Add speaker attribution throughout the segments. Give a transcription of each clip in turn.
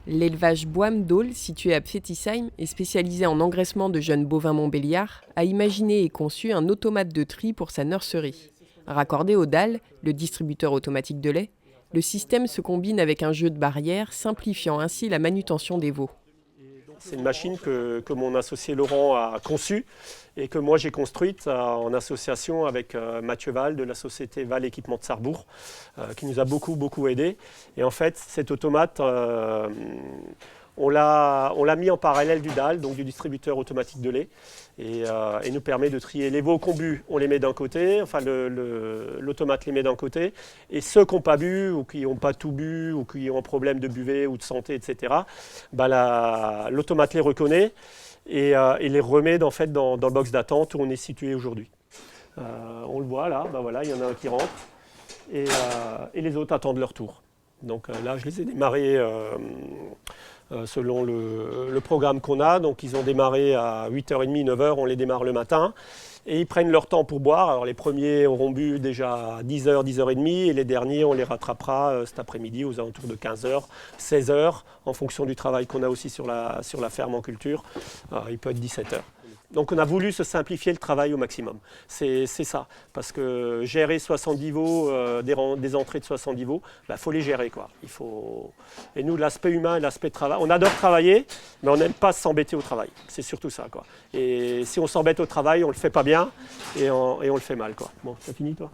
Speaker 1: L'élevage Bohème-Dole, situé à Pfettisheim et spécialisé en engraissement de jeunes bovins montbéliards, a imaginé et conçu un automate de tri pour sa nurserie. Raccordé au DAL, le distributeur automatique de lait, le système se combine avec un jeu de barrières, simplifiant ainsi la manutention des veaux.
Speaker 2: C'est une machine que mon associé Laurent a conçue et que moi j'ai construite en association avec Mathieu Val de la société Val Équipement de Sarrebourg, qui nous a beaucoup aidé. Et en fait, cet automate, on l'a mis en parallèle du DAL, donc du distributeur automatique de lait, et nous permet de trier les veaux qu'on bu, on les met d'un côté, enfin l'automate les met d'un côté, et ceux qui n'ont pas bu, ou qui n'ont pas tout bu, ou qui ont un problème de buvée ou de santé, etc., l'automate les reconnaît et les remet en fait, dans le box d'attente où on est situé aujourd'hui. On le voit là, voilà, il y en a un qui rentre, et les autres attendent leur tour. Donc là, je les ai démarrés selon le programme qu'on a. Donc ils ont démarré à 8h30, 9h, on les démarre le matin. Et ils prennent leur temps pour boire. Alors les premiers auront bu déjà à 10h, 10h30, et les derniers, on les rattrapera cet après-midi aux alentours de 15h, 16h, en fonction du travail qu'on a aussi sur la ferme en culture. Il peut être 17h. Donc on a voulu se simplifier le travail au maximum. C'est ça, parce que gérer 70 veaux, des entrées de 70 veaux, faut les gérer, quoi. Et nous, l'aspect humain et l'aspect travail, on adore travailler, mais on n'aime pas s'embêter au travail. C'est surtout ça, quoi. Et si on s'embête au travail, on ne le fait pas bien et on le fait mal, quoi. Bon, t'as fini, toi?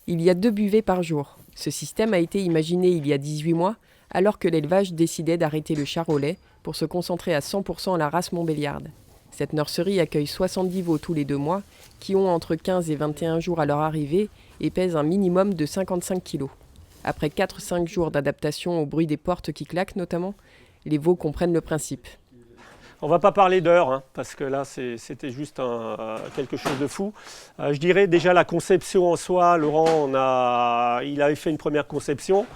Speaker 1: Il y a 2 buvets par jour. Ce système a été imaginé il y a 18 mois, alors que l'élevage décidait d'arrêter le charolais pour se concentrer à 100% à la race montbéliarde. Cette nurserie accueille 70 veaux tous les 2 mois, qui ont entre 15 et 21 jours à leur arrivée et pèsent un minimum de 55 kg. Après 4-5 jours d'adaptation au bruit des portes qui claquent notamment, les veaux comprennent le principe.
Speaker 2: On ne va pas parler d'heures, hein, parce que là, c'était juste quelque chose de fou. Je dirais déjà la conception en soi, Laurent, il avait fait une première conception.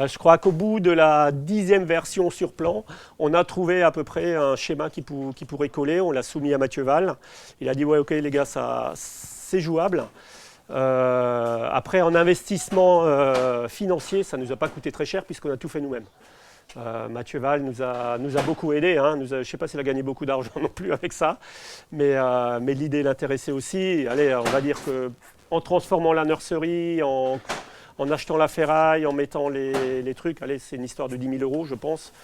Speaker 2: Je crois qu'au bout de la 10e version sur plan, on a trouvé à peu près un schéma qui pourrait coller. On l'a soumis à Mathieu Val. Il a dit « ouais, ok les gars, c'est jouable ». Après, en investissement financier, ça ne nous a pas coûté très cher puisqu'on a tout fait nous-mêmes. Mathieu Val nous a beaucoup aidé, hein. Je ne sais pas s'il a gagné beaucoup d'argent non plus avec ça, mais l'idée l'intéressait aussi. Allez, on va dire qu'en transformant la nurserie, en achetant la ferraille, en mettant les trucs, allez, c'est une histoire de 10 000 €, je pense.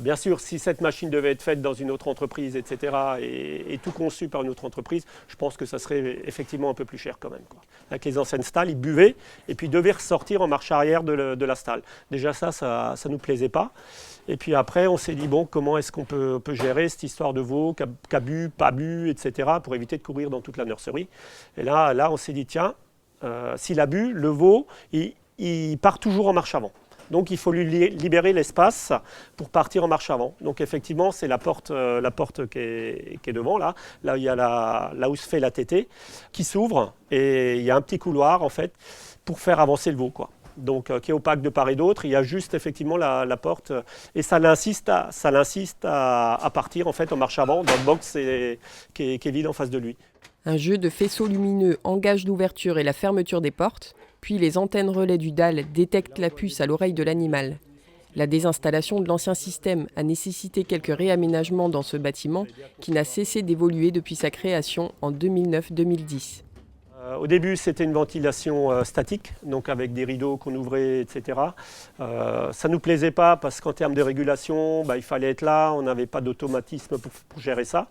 Speaker 2: Bien sûr, si cette machine devait être faite dans une autre entreprise, etc., et tout conçu par une autre entreprise, je pense que ça serait effectivement un peu plus cher quand même, quoi. Avec les anciennes stalles, ils buvaient et puis devaient ressortir en marche arrière de la stalle. Déjà ça nous plaisait pas. Et puis après, on s'est dit, bon, comment est-ce qu'on peut gérer cette histoire de veau, qu'a bu, pas bu, etc., pour éviter de courir dans toute la nurserie. Et là on s'est dit, tiens, s'il a bu, le veau, il part toujours en marche avant. Donc il faut lui libérer l'espace pour partir en marche avant. Donc effectivement, c'est la porte qui est devant, là il y a là où se fait la tétée, qui s'ouvre, et il y a un petit couloir en fait pour faire avancer le veau, quoi. Donc qui est opaque de part et d'autre. Il y a juste effectivement la porte, et ça l'insiste à partir en fait en marche avant dans le box qui est vide en face de lui.
Speaker 1: Un jeu de faisceaux lumineux engage l'ouverture et la fermeture des portes, puis les antennes relais du DAL détectent la puce à l'oreille de l'animal. La désinstallation de l'ancien système a nécessité quelques réaménagements dans ce bâtiment qui n'a cessé d'évoluer depuis sa création en 2009-2010.
Speaker 2: Au début, c'était une ventilation statique, donc avec des rideaux qu'on ouvrait, etc. Ça ne nous plaisait pas parce qu'en termes de régulation, il fallait être là, on n'avait pas d'automatisme pour gérer ça.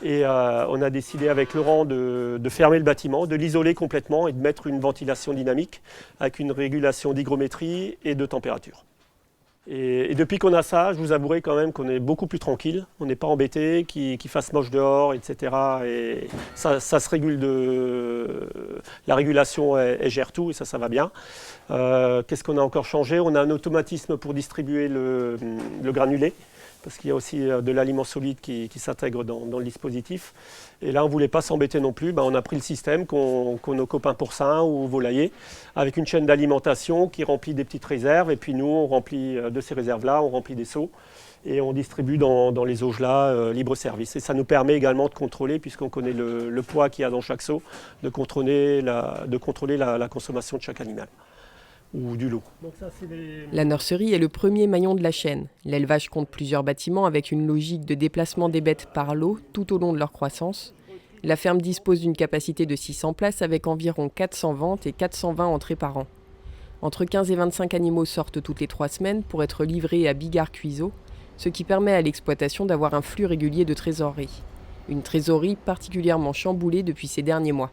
Speaker 2: Et on a décidé avec Laurent de fermer le bâtiment, de l'isoler complètement et de mettre une ventilation dynamique avec une régulation d'hygrométrie et de température. Et depuis qu'on a ça, je vous avouerai quand même qu'on est beaucoup plus tranquille. On n'est pas embêté, qu'il fasse moche dehors, etc. Et ça se régule la régulation, elle gère tout et ça va bien. Qu'est-ce qu'on a encore changé? On a un automatisme pour distribuer le granulé, parce qu'il y a aussi de l'aliment solide qui s'intègre dans le dispositif. Et là, on ne voulait pas s'embêter non plus. On a pris le système qu'ont nos copains porcins ou volaillers, avec une chaîne d'alimentation qui remplit des petites réserves. Et puis nous, on remplit de ces réserves-là, on remplit des seaux et on distribue dans les auges-là libre-service. Et ça nous permet également de contrôler, puisqu'on connaît le poids qu'il y a dans chaque seau, de contrôler la consommation de chaque animal. ou du lot. Donc ça, c'est les...
Speaker 1: La nurserie est le premier maillon de la chaîne. L'élevage compte plusieurs bâtiments avec une logique de déplacement des bêtes par lot tout au long de leur croissance. La ferme dispose d'une capacité de 600 places avec environ 400 ventes et 420 entrées par an. Entre 15 et 25 animaux sortent toutes les 3 semaines pour être livrés à Bigard-Cuiseaux, ce qui permet à l'exploitation d'avoir un flux régulier de trésorerie. Une trésorerie particulièrement chamboulée depuis ces derniers mois.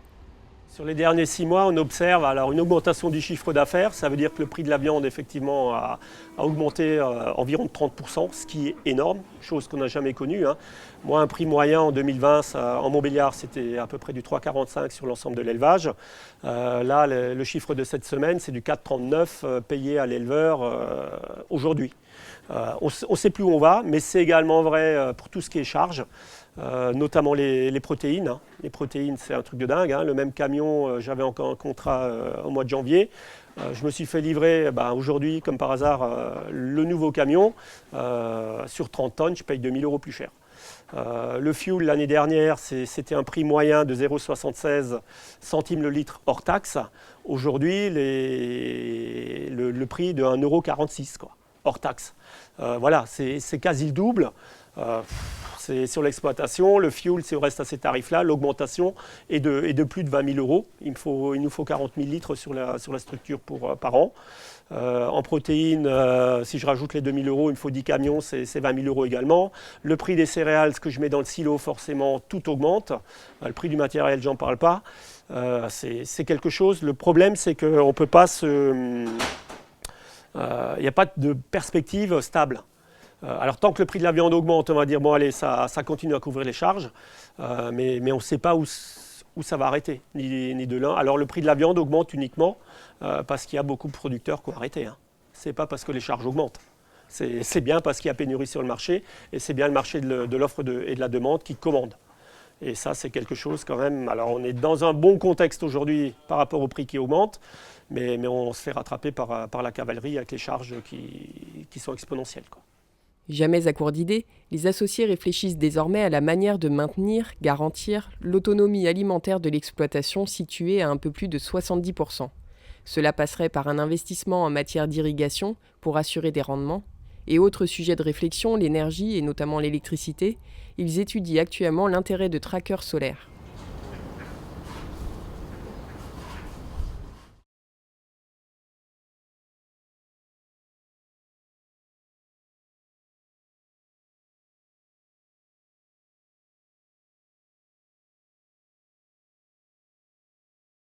Speaker 2: Sur les derniers 6 mois, on observe alors une augmentation du chiffre d'affaires. Ça veut dire que le prix de la viande, effectivement, a augmenté environ de 30%, ce qui est énorme, chose qu'on n'a jamais connue. Moi, un prix moyen en 2020, en Montbéliard, c'était à peu près du 3,45 sur l'ensemble de l'élevage. Là, le chiffre de cette semaine, c'est du 4,39 payé à l'éleveur aujourd'hui. On ne sait plus où on va, mais c'est également vrai pour tout ce qui est charge. Notamment les protéines. Les protéines, c'est un truc de dingue. Le même camion, j'avais encore un contrat au mois de janvier. Je me suis fait livrer aujourd'hui, comme par hasard, le nouveau camion. Sur 30 tonnes, je paye 2 000 € plus cher. Le fuel, l'année dernière, c'était un prix moyen de 0,76 centimes le litre hors taxe. Aujourd'hui, le prix de 1,46 € hors taxe. Voilà, c'est quasi le double. C'est sur l'exploitation, le fuel, si on reste à ces tarifs-là, l'augmentation est de plus de 20 000 €. Il nous faut 40 000 litres sur la structure par an. En protéines, si je rajoute les 2 000 €, il me faut 10 camions, c'est 20 000 € également. Le prix des céréales, ce que je mets dans le silo, forcément, tout augmente. Le prix du matériel, j'en parle pas. C'est quelque chose. Le problème, c'est qu'on ne peut pas il n'y a pas de perspective stable. Alors tant que le prix de la viande augmente, on va dire bon allez, ça continue à couvrir les charges, mais on ne sait pas où ça va arrêter, ni de l'un. Alors le prix de la viande augmente uniquement parce qu'il y a beaucoup de producteurs qui ont arrêté. Ce n'est pas parce que les charges augmentent. C'est bien parce qu'il y a pénurie sur le marché et c'est bien le marché de l'offre et de la demande qui commande. Et ça, c'est quelque chose quand même. Alors on est dans un bon contexte aujourd'hui par rapport au prix qui augmente, mais on se fait rattraper par la cavalerie avec les charges qui sont exponentielles, quoi.
Speaker 1: Jamais à court d'idées, les associés réfléchissent désormais à la manière de maintenir, garantir l'autonomie alimentaire de l'exploitation située à un peu plus de 70%. Cela passerait par un investissement en matière d'irrigation pour assurer des rendements. Et autre sujet de réflexion, l'énergie et notamment l'électricité, ils étudient actuellement l'intérêt de trackers solaires.